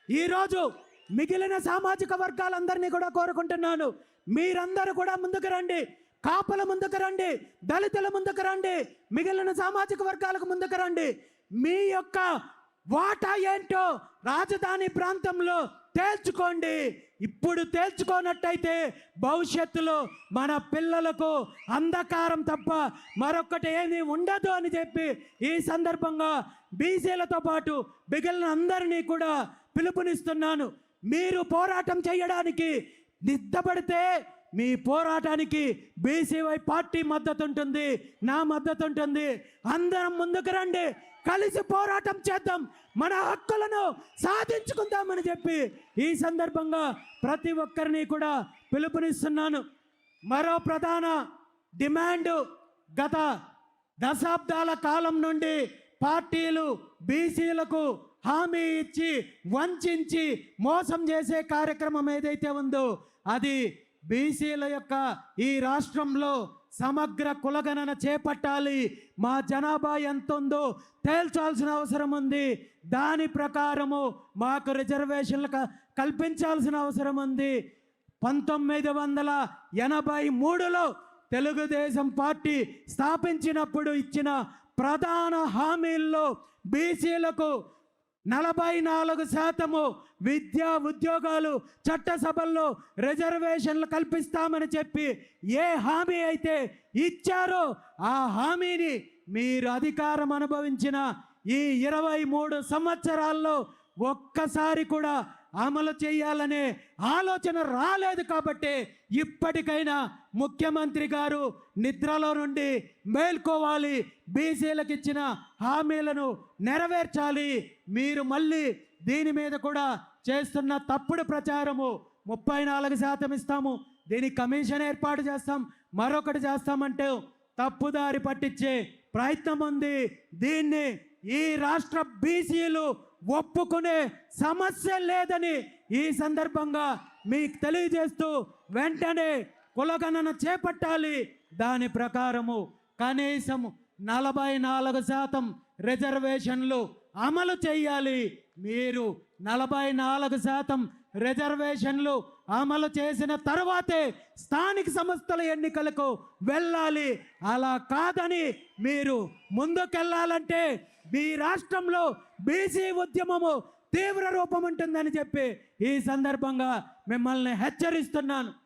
ఈరోజు మిగిలిన సామాజిక వర్గాలందరినీ కూడా కోరుకుంటున్నాను, మీరందరూ కూడా ముందుకు రండి. కాపుల ముందుకు రండి, దళితుల ముందుకు రండి, మిగిలిన సామాజిక వర్గాలకు ముందుకు రండి. మీ యొక్క వాటా ఏంటో రాజధాని ప్రాంతంలో తేల్చుకోండి. ఇప్పుడు తేల్చుకోనట్టయితే భవిష్యత్తులో మన పిల్లలకు అంధకారం తప్ప మరొకటి ఏమీ ఉండదు అని చెప్పి ఈ సందర్భంగా బీసీలతో పాటు మిగిలిన అందరినీ కూడా పిలుపునిస్తున్నాను. మీరు పోరాటం చేయడానికి నిద్దపడితే మీ పోరాటానికి బీసీవై పార్టీ మద్దతు ఉంటుంది, నా మద్దతు ఉంటుంది. అందరం ముందుకు రండి, కలిసి పోరాటం చేద్దాం, మన హక్కులను సాధించుకుందామని చెప్పి ఈ సందర్భంగా ప్రతి ఒక్కరిని కూడా పిలుపునిస్తున్నాను. మరో ప్రధాన డిమాండ్, గత దశాబ్దాల కాలం నుండి పార్టీలు బీసీలకు హామీ ఇచ్చి వంచి మోసం చేసే కార్యక్రమం ఏదైతే ఉందో అది బీసీల యొక్క ఈ రాష్ట్రంలో సమగ్ర కులగణన చేపట్టాలి. మా జనాభా ఎంత ఉందో తేల్చాల్సిన అవసరం ఉంది. దాని ప్రకారము మాకు రిజర్వేషన్లు కల్పించాల్సిన అవసరం ఉంది. 1983లో తెలుగుదేశం పార్టీ స్థాపించినప్పుడు ఇచ్చిన ప్రధాన హామీల్లో బీసీలకు 44% విద్యా ఉద్యోగాలు చట్టసభల్లో రిజర్వేషన్లు కల్పిస్తామని చెప్పి ఏ హామీ అయితే ఇచ్చారో ఆ హామీని మీరు అధికారం అనుభవించిన ఈ 23 సంవత్సరాల్లో ఒక్కసారి కూడా అమలు చేయాలనే ఆలోచన రాలేదు. కాబట్టి ఇప్పటికైనా ముఖ్యమంత్రి గారు నిద్రలో నుండి మేల్కోవాలి, బీసీలకు ఇచ్చిన హామీలను నెరవేర్చాలి. మీరు మళ్ళీ దీని మీద కూడా చేస్తున్న తప్పుడు ప్రచారము 34% ఇస్తాము, దీనికి కమిషన్ ఏర్పాటు చేస్తాం, మరొకటి చేస్తామంటే తప్పుదారి పట్టించే ప్రయత్నం ఉంది. దీన్ని ఈ రాష్ట్ర బీసీలు ఒప్పుకునే సమస్య లేదని ఈ సందర్భంగా మీకు తెలియజేస్తూ వెంటనే కులగణన చేపట్టాలి. దాని ప్రకారము కనీసం 44% రిజర్వేషన్లు అమలు చేయాలి. మీరు 44% రిజర్వేషన్లు అమలు చేసిన తర్వాతే స్థానిక సంస్థల ఎన్నికలకు వెళ్ళాలి. అలా కాదని మీరు ముందుకెళ్ళాలంటే మీ రాష్ట్రంలో బీసీ ఉద్యమము తీవ్ర రూపం ఉంటుందని చెప్పి ఈ సందర్భంగా మిమ్మల్ని హెచ్చరిస్తున్నాను.